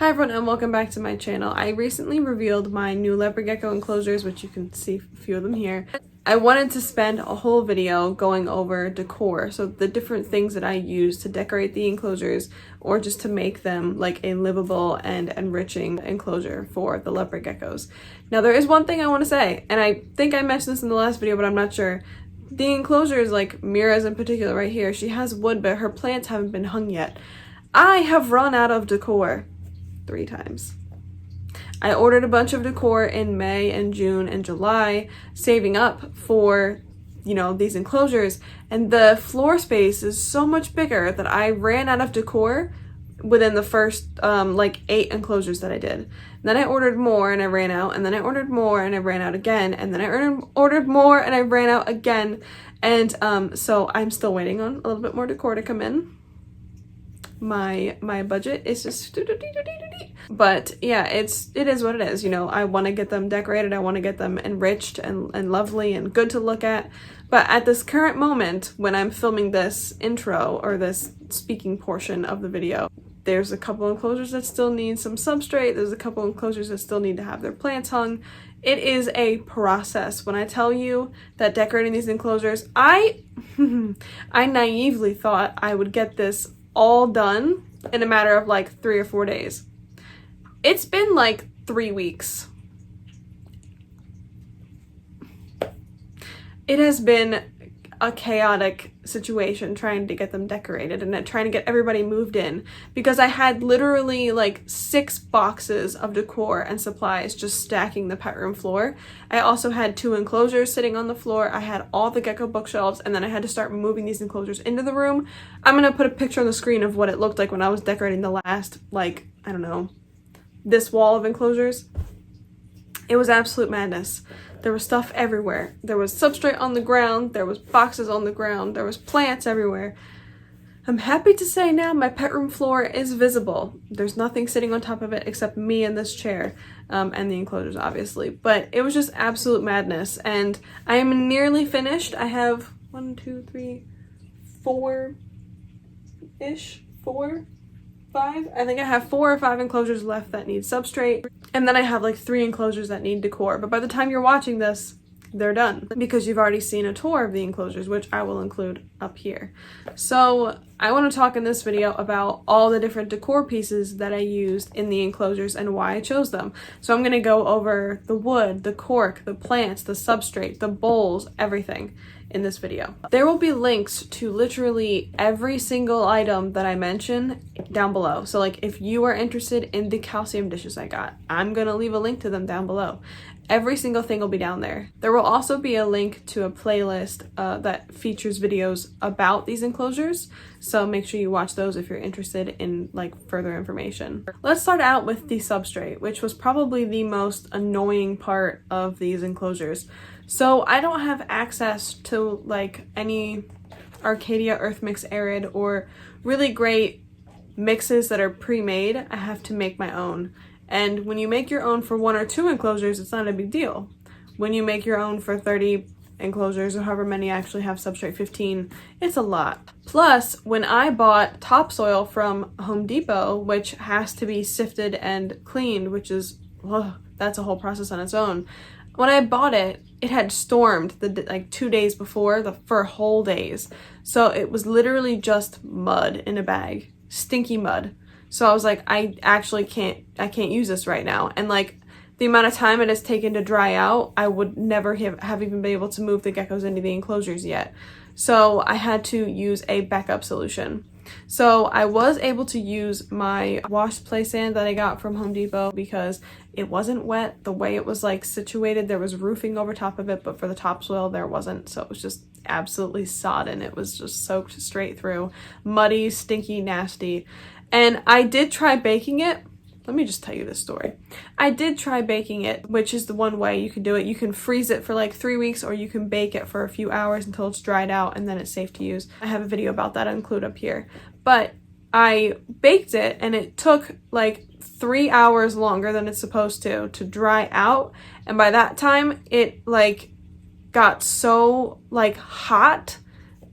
Hi everyone and welcome back to my channel. I recently revealed my new Leopard Gecko enclosures, which you can see a few of them here. I wanted to spend a whole video going over decor, so the different things that I use to decorate the enclosures or just to make them like a livable and enriching enclosure for the Leopard Geckos. Now there is one thing I want to say, and I think I mentioned this in the last video, but I'm not sure. The enclosures, like Mira's in particular right here, she has wood, but her plants haven't been hung yet. I have run out of decor 3 times. I ordered a bunch of decor in May and June and July, saving up for, these enclosures, and the floor space is so much bigger that I ran out of decor within the first 8 enclosures that I did. And then I ordered more and I ran out, and then I ordered more and I ran out again, and then I ordered more and I ran out again, and so I'm still waiting on a little bit more decor to come in. My budget is just but yeah, it is what it is. I want to get them decorated, I want to get them enriched and lovely and good to look at, but at this current moment when I'm filming this intro or this speaking portion of the video, there's a couple enclosures that still need some substrate, there's a couple enclosures that still need to have their plants hung. It is a process. When I tell you that decorating these enclosures, I naively thought I would get this all done in a matter of like 3 or 4 days. It's been like 3 weeks. It has been a chaotic situation trying to get them decorated and trying to get everybody moved in, because I had literally like 6 boxes of decor and supplies just stacking the pet room floor. I also had 2 enclosures sitting on the floor. I had all the gecko bookshelves, and then I had to start moving these enclosures into the room. I'm gonna put a picture on the screen of what it looked like when I was decorating the last, this wall of enclosures. It was absolute madness. There was stuff everywhere. There was substrate on the ground, there was boxes on the ground, there was plants everywhere. I'm happy to say now my pet room floor is visible. There's nothing sitting on top of it except me and this chair, and the enclosures obviously. But it was just absolute madness, and I am nearly finished. I have 1, 2, 3, 4-ish, 4, 5. I think I have 4 or 5 enclosures left that need substrate, and then I have like 3 enclosures that need decor. But by the time you're watching this, they're done, because you've already seen a tour of the enclosures, which I will include up here. So I want to talk in this video about all the different decor pieces that I used in the enclosures and why I chose them. So I'm going to go over the wood, the cork, the plants, the substrate, the bowls, everything in this video. There will be links to literally every single item that I mention down below. So like if you are interested in the calcium dishes I got, I'm gonna leave a link to them down below. Every single thing will be down there. There will also be a link to a playlist that features videos about these enclosures, so make sure you watch those if you're interested in like further information. Let's start out with the substrate, which was probably the most annoying part of these enclosures. So I don't have access to like any Arcadia Earth Mix Arid or really great mixes that are pre-made. I have to make my own. And when you make your own for 1 or 2 enclosures, it's not a big deal. When you make your own for 30 enclosures or however many actually have substrate 15, it's a lot. Plus, when I bought topsoil from Home Depot, which has to be sifted and cleaned, which is, that's a whole process on its own. When I bought it, it had stormed like 2 days before for whole days. So it was literally just mud in a bag, stinky mud. So I was like, I can't use this right now. And like the amount of time it has taken to dry out, I would never have even been able to move the geckos into the enclosures yet. So I had to use a backup solution. So I was able to use my washed play sand that I got from Home Depot because it wasn't wet. The way it was like situated, there was roofing over top of it, but for the topsoil there wasn't. So it was just absolutely sodden. It was just soaked straight through, muddy, stinky, nasty. And I did try baking it. Let me just tell you this story. I did try baking it, which is the one way you can do it. You can freeze it for like 3 weeks, or you can bake it for a few hours until it's dried out, and then it's safe to use. I have a video about that I'll include up here. But I baked it, and it took like 3 hours longer than it's supposed to dry out. And by that time, it like got so like hot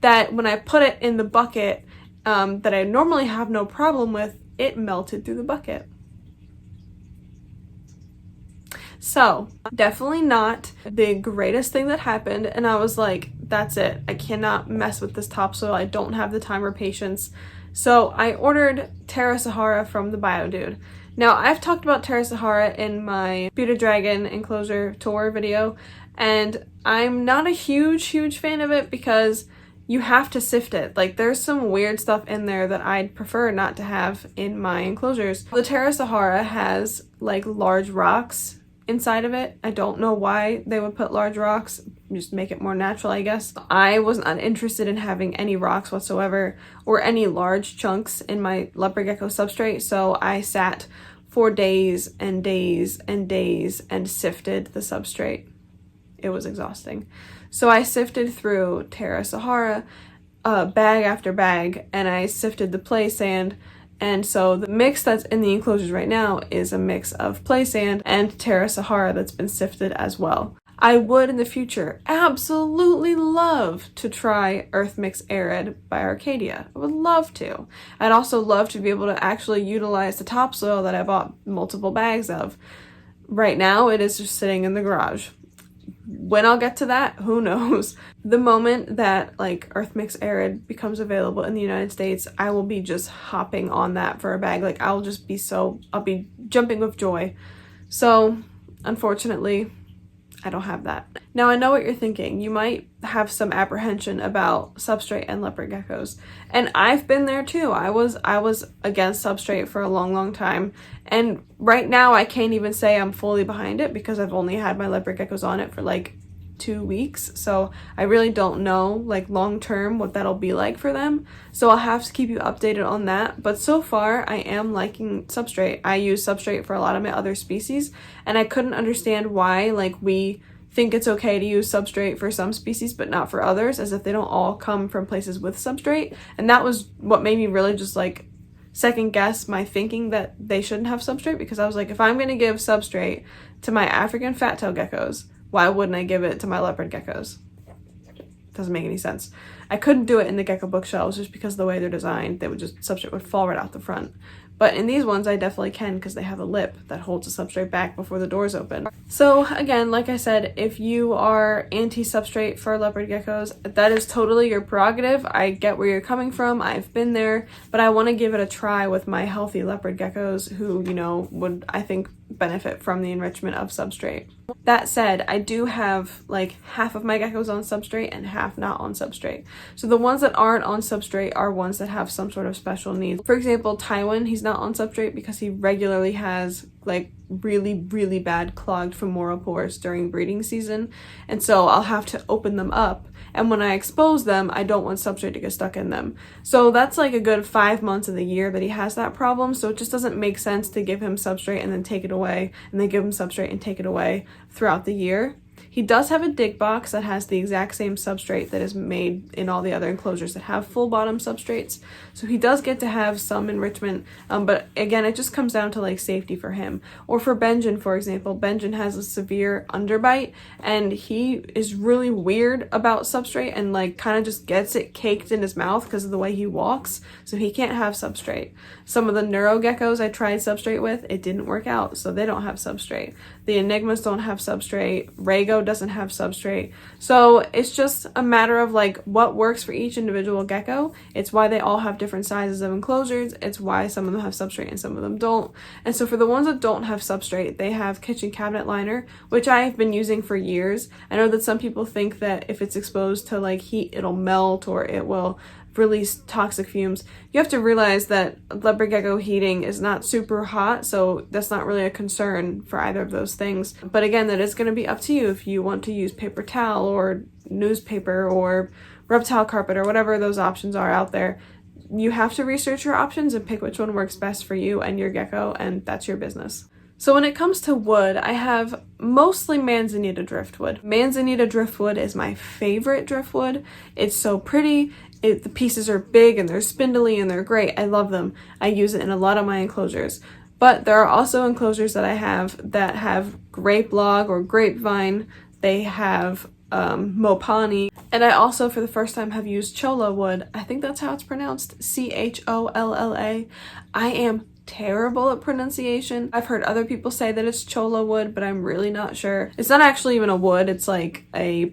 that when I put it in the bucket that I normally have no problem with, it melted through the bucket. So definitely not the greatest thing that happened, and I was like, that's it. I cannot mess with this topsoil. I don't have the time or patience. So I ordered Terra Sahara from the Bio Dude. Now, I've talked about Terra Sahara in my Bearded Dragon enclosure tour video, and I'm not a huge fan of it because you have to sift it. Like, there's some weird stuff in there that I'd prefer not to have in my enclosures. The Terra Sahara has like large rocks inside of it. I don't know why they would put large rocks, just make it more natural, I guess. I was not interested in having any rocks whatsoever or any large chunks in my Leopard Gecko substrate, so I sat for days and days and days and sifted the substrate. It was exhausting. So I sifted through Terra Sahara bag after bag, and I sifted the play sand. And so the mix that's in the enclosures right now is a mix of play sand and Terra Sahara that's been sifted as well. I would in the future absolutely love to try Earth Mix Arid by Arcadia. I would love to. I'd also love to be able to actually utilize the topsoil that I bought multiple bags of. Right now it is just sitting in the garage. When I'll get to that, who knows? The moment that like Earth Mix Arid becomes available in the United States, I will be just hopping on that for a bag. Like, I'll be jumping with joy. So unfortunately, I don't have that. Now, I know what you're thinking. You might have some apprehension about Substrate and leopard geckos. And I've been there too. I was against Substrate for a long time. And right now I can't even say I'm fully behind it because I've only had my leopard geckos on it for like 2 weeks. So I really don't know like long term what that'll be like for them. So I'll have to keep you updated on that. But so far I am liking Substrate. I use Substrate for a lot of my other species, and I couldn't understand why like we think it's okay to use Substrate for some species but not for others, as if they don't all come from places with Substrate. And that was what made me really just like second guess my thinking that they shouldn't have Substrate, because I was like, if I'm going to give Substrate to my African fat-tailed geckos, why wouldn't I give it to my leopard geckos? Doesn't make any sense. I couldn't do it in the gecko bookshelves just because of the way they're designed. Substrate would fall right out the front. But in these ones I definitely can, because they have a lip that holds the substrate back before the doors open. So again, like I said, if you are anti-substrate for leopard geckos, that is totally your prerogative. I get where you're coming from. I've been there, but I want to give it a try with my healthy leopard geckos who, you know, would, I think, benefit from the enrichment of Substrate. That said, I do have like half of my geckos on Substrate and half not on Substrate. So the ones that aren't on Substrate are ones that have some sort of special needs. For example, Tywin, he's not on Substrate because he regularly has like really bad clogged femoral pores during breeding season, and so I'll have to open them up, and when I expose them I don't want Substrate to get stuck in them. So that's like a good 5 months of the year that he has that problem, so it just doesn't make sense to give him Substrate and then take it away, and then give him Substrate and take it away throughout the year. He does have a dig box that has the exact same substrate that is made in all the other enclosures that have full bottom substrates. So he does get to have some enrichment, but again, it just comes down to like safety for him. Or for Benjen, for example, Benjen has a severe underbite, and he is really weird about substrate and like kind of just gets it caked in his mouth because of the way he walks. So he can't have substrate. Some of the neuro geckos I tried substrate with, it didn't work out, so they don't have substrate. The Enigmas don't have substrate. Rhago doesn't have substrate. So it's just a matter of like what works for each individual gecko. It's why they all have different sizes of enclosures. It's why some of them have substrate and some of them don't. And so for the ones that don't have substrate, they have kitchen cabinet liner, which I have been using for years. I know that some people think that if it's exposed to like heat, it'll melt or it will release toxic fumes. You have to realize that leopard gecko heating is not super hot, so that's not really a concern for either of those things. But again, that is going to be up to you if you want to use paper towel or newspaper or reptile carpet or whatever those options are out there. You have to research your options and pick which one works best for you and your gecko, and that's your business. So when it comes to wood, I have mostly Manzanita driftwood. Manzanita driftwood is my favorite driftwood. It's so pretty. The pieces are big and they're spindly and they're great. I love them. I use it in a lot of my enclosures. But there are also enclosures that I have that have grape log or grapevine. They have Mopani. And I also, for the first time, have used cholla wood. I think that's how it's pronounced. Cholla. I am terrible at pronunciation. I've heard other people say that it's cholla wood, but I'm really not sure. It's not actually even a wood, it's like a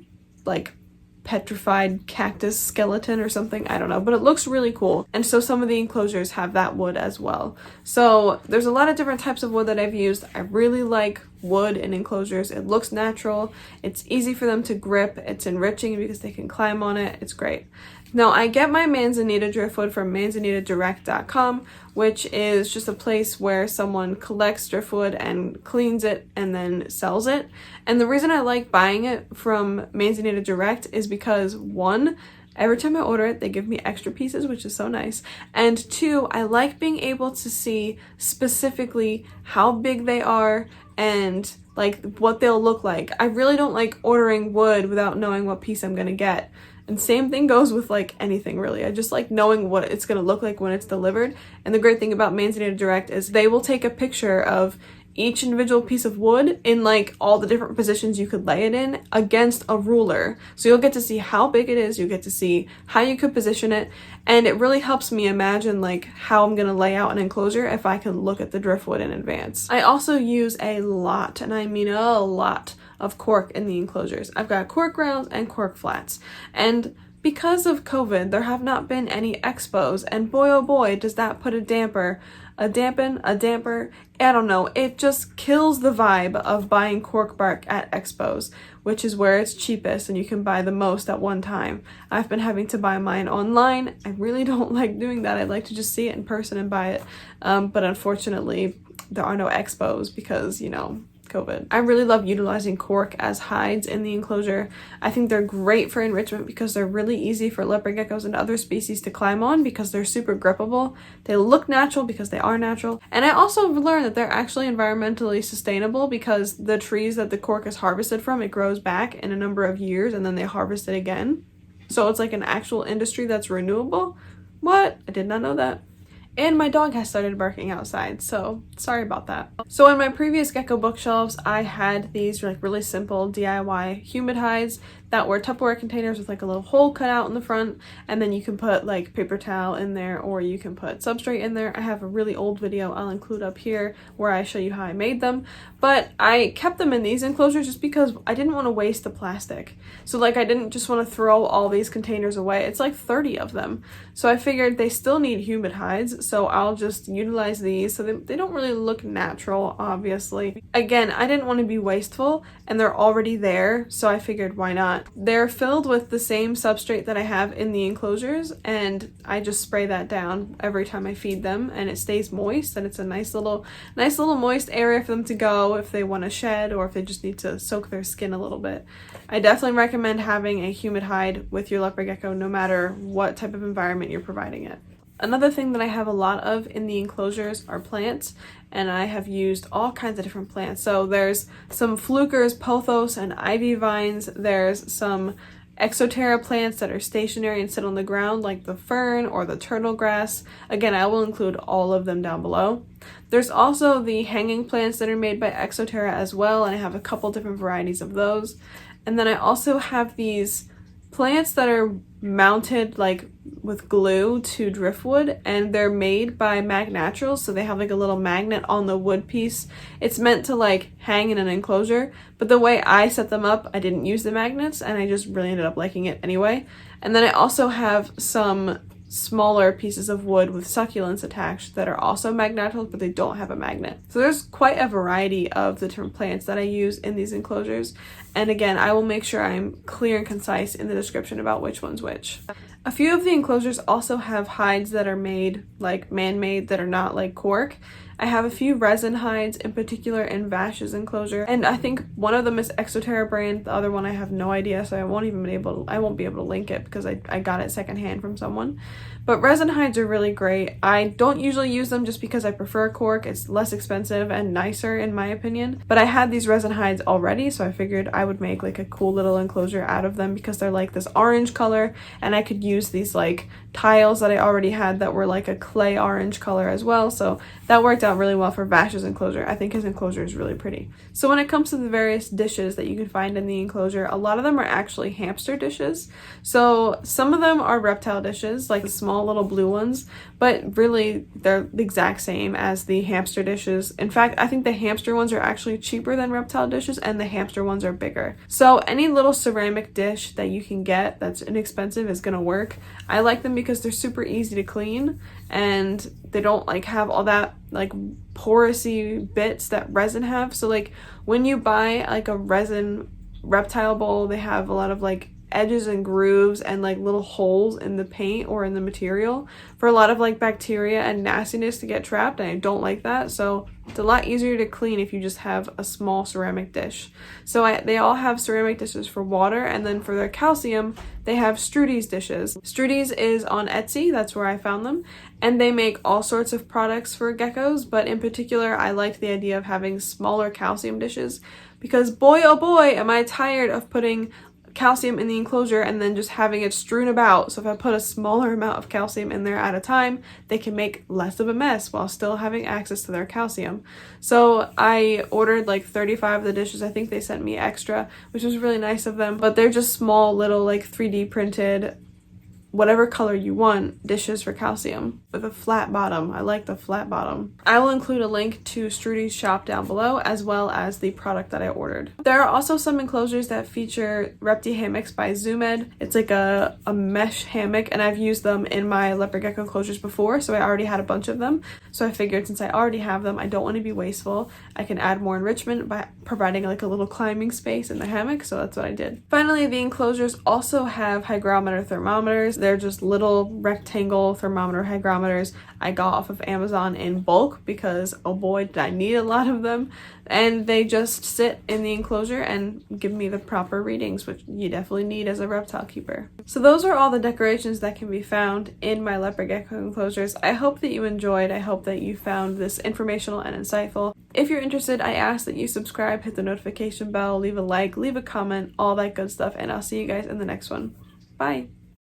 petrified cactus skeleton or something, I don't know, but it looks really cool. And so some of the enclosures have that wood as well. So there's a lot of different types of wood that I've used. I really like wood in enclosures. It looks natural, it's easy for them to grip, it's enriching because they can climb on it, it's great. Now, I get my Manzanita driftwood from manzanitadirect.com, which is just a place where someone collects driftwood and cleans it and then sells it. And the reason I like buying it from Manzanita Direct is because, one, every time I order it, they give me extra pieces, which is so nice. And two, I like being able to see specifically how big they are and like what they'll look like. I really don't like ordering wood without knowing what piece I'm gonna get. And same thing goes with like anything really. I just like knowing what it's going to look like when it's delivered. And the great thing about Manzanita Direct is they will take a picture of each individual piece of wood in like all the different positions you could lay it in against a ruler. So you'll get to see how big it is, you get to see how you could position it, and it really helps me imagine like how I'm going to lay out an enclosure if I can look at the driftwood in advance. I also use a lot, and I mean a lot, of cork in the enclosures. I've got cork rounds and cork flats, and because of COVID, there have not been any expos, and boy oh boy does that put a damper, a damper, I don't know, it just kills the vibe of buying cork bark at expos, which is where it's cheapest and you can buy the most at one time. I've been having to buy mine online. I really don't like doing that. I'd like to just see it in person and buy it, but unfortunately there are no expos because, you know, COVID. I really love utilizing cork as hides in the enclosure. I think they're great for enrichment because they're really easy for leopard geckos and other species to climb on because they're super grippable. They look natural because they are natural. And I also learned that they're actually environmentally sustainable because the trees that the cork is harvested from, it grows back in a number of years and then they harvest it again. So it's like an actual industry that's renewable. What? I did not know that. And my dog has started barking outside, so sorry about that. So in my previous gecko bookshelves, I had these like really simple DIY humid hides that were Tupperware containers with like a little hole cut out in the front, and then you can put like paper towel in there or you can put substrate in there. I have a really old video I'll include up here where I show you how I made them, but I kept them in these enclosures just because I didn't want to waste the plastic. So like I didn't just want to throw all these containers away. It's like 30 of them. So I figured they still need humid hides, so I'll just utilize these so they don't really look natural, obviously. Again, I didn't want to be wasteful and they're already there, so I figured why not. They're filled with the same substrate that I have in the enclosures, and I just spray that down every time I feed them and it stays moist, and it's a nice little moist area for them to go if they want to shed or if they just need to soak their skin a little bit. I definitely recommend having a humid hide with your leopard gecko no matter what type of environment you're providing it. Another thing that I have a lot of in the enclosures are plants, and I have used all kinds of different plants. So there's some flukers, pothos, and ivy vines. There's some exoterra plants that are stationary and sit on the ground like the fern or the turtle grass. Again, I will include all of them down below. There's also the hanging plants that are made by exoterra as well, and I have a couple different varieties of those. And then I also have these plants that are mounted like with glue to driftwood, and they're made by Magnaturals, so they have like a little magnet on the wood piece. It's meant to like hang in an enclosure, but the way I set them up, I didn't use the magnets and I just really ended up liking it anyway. And then I also have some smaller pieces of wood with succulents attached that are also Magnaturals, but they don't have a magnet. So there's quite a variety of the different plants that I use in these enclosures, and again, I will make sure I'm clear and concise in the description about which one's which. A few of the enclosures also have hides that are made like man-made that are not like cork. I have a few resin hides, in particular in Vash's enclosure, and I think one of them is Exoterra brand, the other one I have no idea, so I won't be able to link it because I got it secondhand from someone. But resin hides are really great. I don't usually use them just because I prefer cork. It's less expensive and nicer in my opinion, but I had these resin hides already, so I figured I would make like a cool little enclosure out of them because they're like this orange color and I could use used these like tiles that I already had that were like a clay orange color as well, so that worked out really well for Vash's enclosure. I think his enclosure is really pretty. So when it comes to the various dishes that you can find in the enclosure, a lot of them are actually hamster dishes. So some of them are reptile dishes, like the small little blue ones, but really they're the exact same as the hamster dishes. In fact, I think the hamster ones are actually cheaper than reptile dishes, and the hamster ones are bigger. So any little ceramic dish that you can get that's inexpensive is gonna work. I like them because they're super easy to clean, and they don't like have all that like porousy bits that resin have. So like when you buy like a resin reptile bowl, they have a lot of like edges and grooves and like little holes in the paint or in the material for a lot of like bacteria and nastiness to get trapped, and I don't like that. So it's a lot easier to clean if you just have a small ceramic dish. So they all have ceramic dishes for water, and then for their calcium they have Strudy's dishes. Strudy's is on Etsy, that's where I found them, and they make all sorts of products for geckos, but in particular I liked the idea of having smaller calcium dishes because boy oh boy am I tired of putting calcium in the enclosure and then just having it strewn about. So if I put a smaller amount of calcium in there at a time, they can make less of a mess while still having access to their calcium. So I ordered like 35 of the dishes. I think they sent me extra, which was really nice of them, but they're just small little like 3D printed whatever color you want dishes for calcium with a flat bottom. I like the flat bottom. I will include a link to Strudy's shop down below, as well as the product that I ordered. There are also some enclosures that feature Reptihammocks by Humid. It's like a mesh hammock, and I've used them in my leopard gecko enclosures before, so I already had a bunch of them. So I figured since I already have them, I don't want to be wasteful. I can add more enrichment by providing like a little climbing space in the hammock, so that's what I did. Finally, the enclosures also have hygrometer thermometers. They're just little rectangle thermometer hygrometers I got off of Amazon in bulk because oh boy did I need a lot of them, and they just sit in the enclosure and give me the proper readings, which you definitely need as a reptile keeper. So those are all the decorations that can be found in my leopard gecko enclosures. I hope that you enjoyed. I hope that you found this informational and insightful. If you're interested, I ask that you subscribe, hit the notification bell, leave a like, leave a comment, all that good stuff, and I'll see you guys in the next one. Bye!